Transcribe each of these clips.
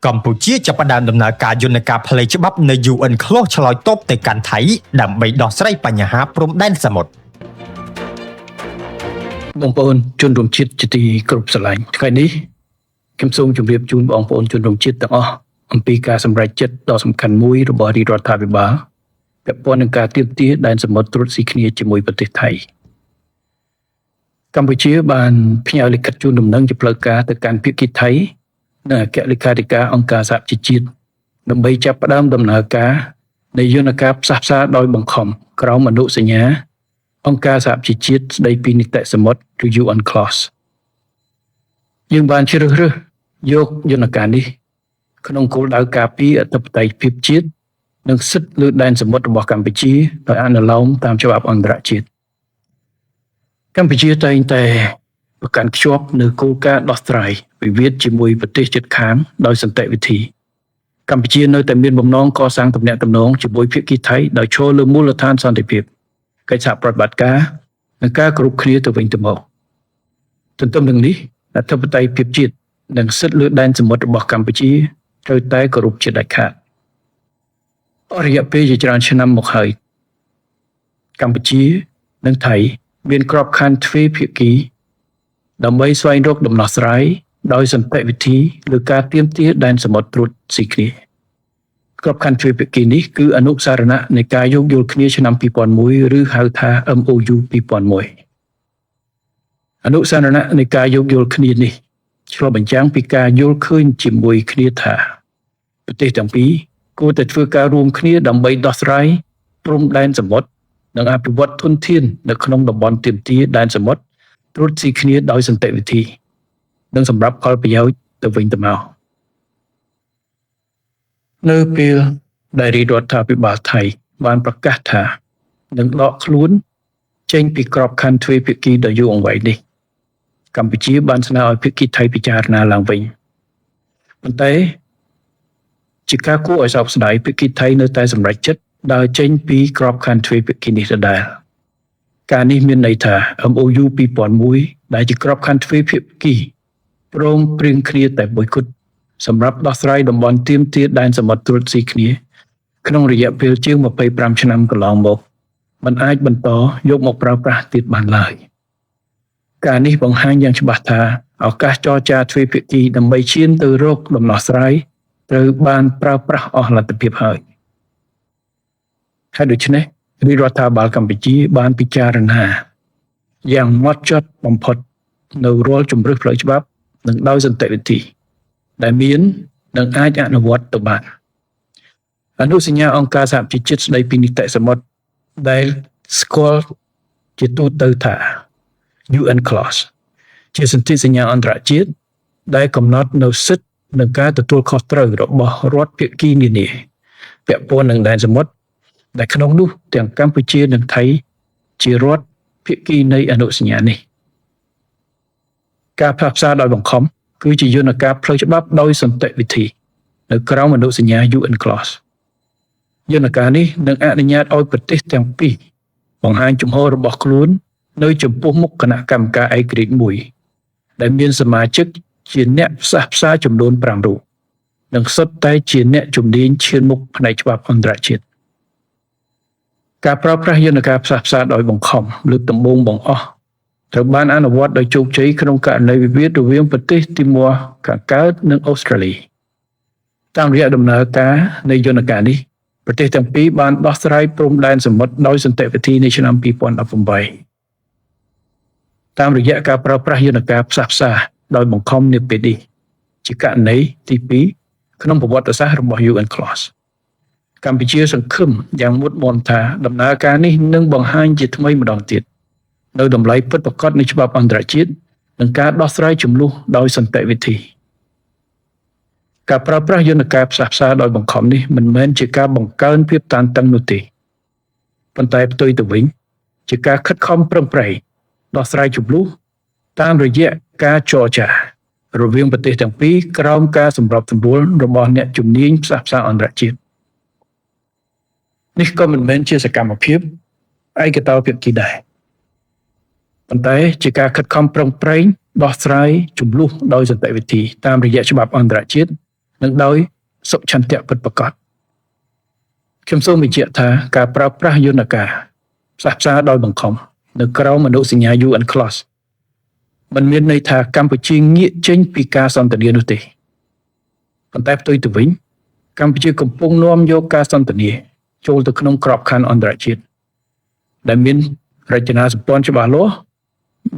កម្ពុជាចាប់ផ្ដើមដំណើរការយន្តការផ្លូវច្បាប់នៅ UNCLOS ឆ្លើយតបទៅកាន់ថៃដើម្បីដោះស្រាយបញ្ហាព្រំដែនសមុទ្របងប្អូនជនរួមជាតិជាទីគោរពស្រឡាញ់ថ្ងៃនេះខ្ញុំសូមជម្រាបជូនបងប្អូនជនរួមជាតិទាំងអស់អំពីការសម្រេចចិត្តដ៏សំខាន់មួយរបស់រាជរដ្ឋាភិបាលពាក់ព័ន្ធនឹងការទាមទារដែនសមុទ្រត្រួតស៊ីគ្នាជាមួយប្រទេសថៃកម្ពុជាបានផ្ញើលិខិតជូនដំណឹងជាផ្លូវការទៅកាន់ភាគីថៃនិងអគ្គលេខាធិការអង្គការសហប្រជាជាតិដើម្បីចាប់ផ្ដើមដំណើរការនៃយន្តការផ្សះផ្សាដោយបង្ខំក្រោមអនុសញ្ញាអង្គការសហប្រជាជាតិស្ដីពីនីតិសមុទ្រឬ UNCLOS យើងបានជ្រើសរើសយកយន្តការនេះក្នុងគោលដៅការពារអធិបតេយ្យភាពជាតិនិងសិទ្ធិលើដែនសមុទ្ររបស់កម្ពុជាដោយអនុលោមតាមច្បាប់អន្តរជាតិកម្ពុជាតែងតែប្រកាន់ខ្ជាប់នូវគោលការណ៍ដោះស្រាយវិវាទជាមួយប្រទេសជិតខាងដោយសន្តិវិធីកម្ពុជានៅតែមានបំណងកសាងទំនាក់ទំនងជាមួយភាគីថៃដោយឈរលើមូលដ្ឋានសន្តិភាពកិច្ចសហប្រតិបត្តិការនិងការគោរពគ្នាទៅវិញទៅមកទន្ទឹមនឹងនេះអធិបតេយ្យភាពជាតិនិងសិទ្ធិលើដែនសមុទ្ររបស់កម្ពុជាត្រូវតែគោរពជាដាច់ខាតអស់រយៈពេលជាច្រើនឆ្នាំមកហើយកម្ពុជានិងថៃមានក្របខ័ណ្ឌទ្វេភាគីដើម្បីស្វែងរកដំណោះស្រាយដោយសន្តិវិធីលើការទាមទារដែនសមុទ្រត្រួតស៊ីគ្នាក្របខ័ណ្ឌទ្វេភាគីនេះគឺអនុសារណៈនៃការយោគយល់គ្នាឆ្នាំ2001ឬហៅថា MOU 2001អនុសារណៈនៃការយោគយល់គ្នានេះឆ្លុះបញ្ចាំងពីការយល់ឃើញជាមួយគ្នាថាប្រទេសទាំងពីរគួរតែធ្វើការរួមគ្នាដើម្បីដោះស្រាយព្រំដែនសមុទ្រនិងអភិវឌ្ឍធនធាននៅក្នុងតំបន់ទាមទារដែនសមុទ្រត្រួតស៊ីគ្នាដោយសន្តិវិធីនិងសម្រាប់ផលប្រយោជន៍ទៅវិញទៅមកនៅពេលដែលរាជរដ្ឋាភិបាលថៃបានប្រកាសថានឹងដកខ្លួនចេញពីក្របខ័ណ្ឌទ្វេភាគីដ៏យូរអង្វែងនេះកម្ពុជាបានស្នើឲ្យភាគីថៃពិចារណាឡើងវិញប៉ុន្តែជាការគួរឲ្យសោកស្ដាយភាគីថៃនៅតែសម្រេចចិត្តដើរចេញពីក្របខ័ណ្ឌទ្វេភាគីនេះដដែលការនេះមានន័យថា MOU 2001ដែលជាក្របខ័ណ្ឌទ្វេភាគីព្រមព្រៀងគ្នាតែមួយគត់សម្រាប់ដោះស្រាយតំបន់ទាមទារដែនសមុទ្រត្រួតស៊ីគ្នាក្នុងរយៈពេលជាង25ឆ្នាំកន្លងមកមិនអាចបន្តយកមកប្រើប្រាស់ទៀតបានឡើយការនេះបង្ហាញយ៉ាងច្បាស់ថាឱកាសចរចាទ្វេភាគីដើម្បីឈានទៅរកដំណោះស្រាយត្រូវបានប្រើប្រាស់អស់លទ្ធភាពហើយដូច្នេះរាជរដ្ឋាភិបាលកម្ពុជាបានពិចារណាយ៉ាងម៉ត់ចត់បំផុតនៅរាល់ជំរើសផ្លូវច្បាប់និងដោយសន្តិវិធីដែលមាននិងអាចអនុវត្តទៅបានអនុសញ្ញាអង្គការសហប្រជាជាតិស្តីពីនីតិសមុទ្រដែលស្គាល់ជាទូទៅថា UNCLOS ជាសន្ធិសញ្ញាអន្តរជាតិដែលកំណត់នូវសិទ្ធិនិងការទទួលខុសត្រូវរបស់រដ្ឋភាគីនានាពាក់ព័ន្ធនឹងដែនសមុទ្រដែលក្នុងនោះទាំងកម្ពុជានិងថៃជារដ្ឋភាគីនៃអនុសញ្ញានេះការផ្សះផ្សាដោយបង្ខំគឺជាយន្តការផ្លូវច្បាប់ដោយសន្តិវិធីនៅក្រោមអនុសញ្ញា UNCLOS យន្តការនេះនឹងអនុញ្ញាតឲ្យប្រទេសទាំងពីរបង្ហាញជំហររបស់ខ្លួននៅចំពោះមុខគណៈកម្មការឯករាជ្យមួយដែលមានសមាជិកជាអ្នកផ្សះផ្សាចំនួន5រូបនិងសុទ្ធតែជាអ្នកជំនាញឈានមុខផ្នែកច្បាប់អន្តរជាតិការប្រើប្រាស់យន្តការផ្សះផ្សាដោយបង្ខំលើកដំបូងបង្អស់ត្រូវបានអនុវត្តដោយជោគជ័យក្នុងករណីវិវាទរវាងប្រទេសទីម៉ូខាងកើតនិងអូស្ត្រាលីតាមរយៈដំណើរការនៃយន្តការនេះប្រទេសទាំងពីរបានដោះស្រាយព្រំដែនសមុទ្រដោយសន្តិវិធីនៅឆ្នាំ2018តាមរយៈការប្រើប្រាស់យន្តការផ្សះផ្សាដោយបង្ខំនាពេលនេះជាករណីទី2ក្នុងប្រវត្តិសាស្ត្ររបស់ UNCLOS កម្ពុជាសង្ឃឹមយ៉ាងមុតមមថាដំណើរការនេះនឹងបង្ហាញជាថ្មីម្ដងទៀតនៅតម្លៃពិតប្រាកដនៃច្បាប់អន្តរជាតិនិងការដោះស្រាយជម្លោះដោយសន្តិវិធីការប្រើប្រាស់យន្តការផ្សះផ្សាដោយបង្ខំនេះមិនមែនជាការបង្កើនភាពតានតឹងនោះទេប៉ុន្តែផ្ទុយទៅវិញជាការខិតខំប្រឹងប្រែងដោះស្រាយជម្លោះតាមរយៈការចរចារវាងប្រទេសទាំងពីរក្រោមការសម្របសម្រួលរបស់អ្នកជំនាញផ្សះផ្សាអន្តរជាតិនេះក៏មិនមែនជាសកម្មភាពឯកតោភាគីដែរប៉ុន្តែជាការខិតខំប្រឹងប្រែងដោះស្រាយជម្លោះដោយសន្តិវិធីតាមរយៈច្បាប់អន្តរជាតិ និងដោយសុខឆន្ទៈពិតប្រាកដខ្ញុំសូមបញ្ជាក់ថាការប្រើប្រាស់យន្តការផ្សះផ្សាដោយបង្ខំនៅក្រៅមនោសញ្ញា UNCLOS មិនមានន័យថាកម្ពុជាងាកចេញពីការសន្ទនានោះទេប៉ុន្តែផ្ទុយទៅវិញកម្ពុជាកំពុងនាំយកការសន្ទនាចូលទៅក្នុងក្របខ័ណ្ឌអន្តរជាតិដែលមានរចនាសម្ព័ន្ធច្បាស់លាស់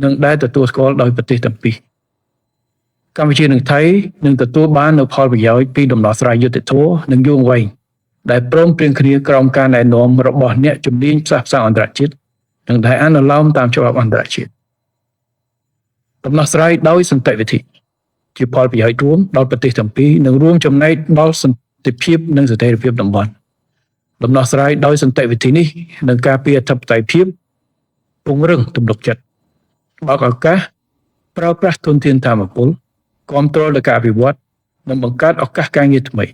និងដែលទទួលស្គាល់ដោយប្រទេសទាំងពីរកម្ពុជានិងថៃនឹងទទួលបាននូវផលប្រយោជន៍ពីដំណោះស្រាយយុត្តិធម៌និងយូរអង្វែងដែលព្រមព្រៀងគ្នាក្រោមការណែនាំរបស់អ្នកជំនាញផ្សះផ្សាអន្តរជាតិនិងដែលអនុលោមតាមច្បាប់អន្តរជាតិដំណោះស្រាយដោយសន្តិវិធីជាផលប្រយោជន៍រួមដល់ប្រទេសទាំងពីរនិងរួមចំណែកដល់សន្តិភាពនិងស្ថិរភាពតំបន់ដំណោះស្រាយដោយសន្តិវិធីនេះនឹងការពារអធិបតេយ្យភាពពង្រឹងទំនុកចិត្តបើកឱកាសប្រើប្រាស់ធនធានធម្មពលគាំទ្រដល់ការអភិវឌ្ឍនិងបង្កើតឱកាសការងារថ្មី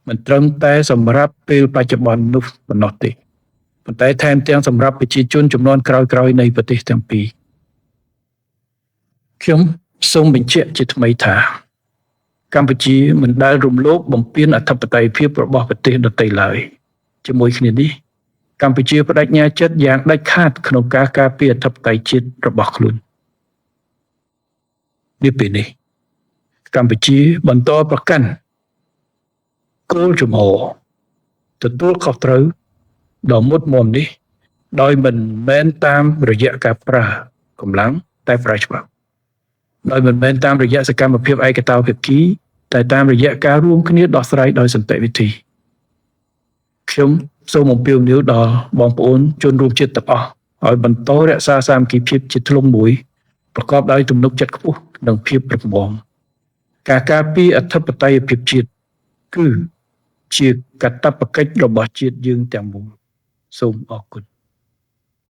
មិនត្រឹមតែសម្រាប់ពេលបច្ចុប្បន្ននោះប៉ុណ្ណោះទេប៉ុន្តែថែមទាំងសម្រាប់ប្រជាជនជំនាន់ក្រោយៗនៃប្រទេសទាំងពីរខ្ញុំសូមបញ្ជាក់ជាថ្មីថាកម្ពុជាមិនដែលរំលោភបំពានអធិបតេយ្យភាពរបស់ប្រទេសដទៃឡើយជាមួយគ្នានេះកម្ពុជាបដិញ្ញាចិត្តយ៉ាងដាច់ខាតក្នុងការការពារអធិបតេយ្យជាតិរបស់ខ្លួននាពេលនេះកម្ពុជាបន្តប្រកាន់គោលជំហរទទួលខុសត្រូវដ៏មុតមមនេះដោយមិនមែនតាមរយៈការប្រើកម្លាំងតែប្រើច្បាប់ដោយមិនមែនតាមរយៈសកម្មភាពឯកតោភាគីតែតាមរយៈការរួមគ្នាដោះស្រាយដោយសន្តិវិធីខ្ញុំសូមអំពាវនាវដល់បងប្អូនជនរួមជាតិទាំងអស់ឲ្យបន្តរក្សាសាមគ្គីភាពជាធ្លុងមួយប្រកបដោយទំនុកចិត្តខ្ពស់និងភាពរឹងមាំការការពារអធិបតេយ្យភាពជាតិគឺជាកាតព្វកិច្ចរបស់ជាតិយើងទាំងមូលសូមអរគុណ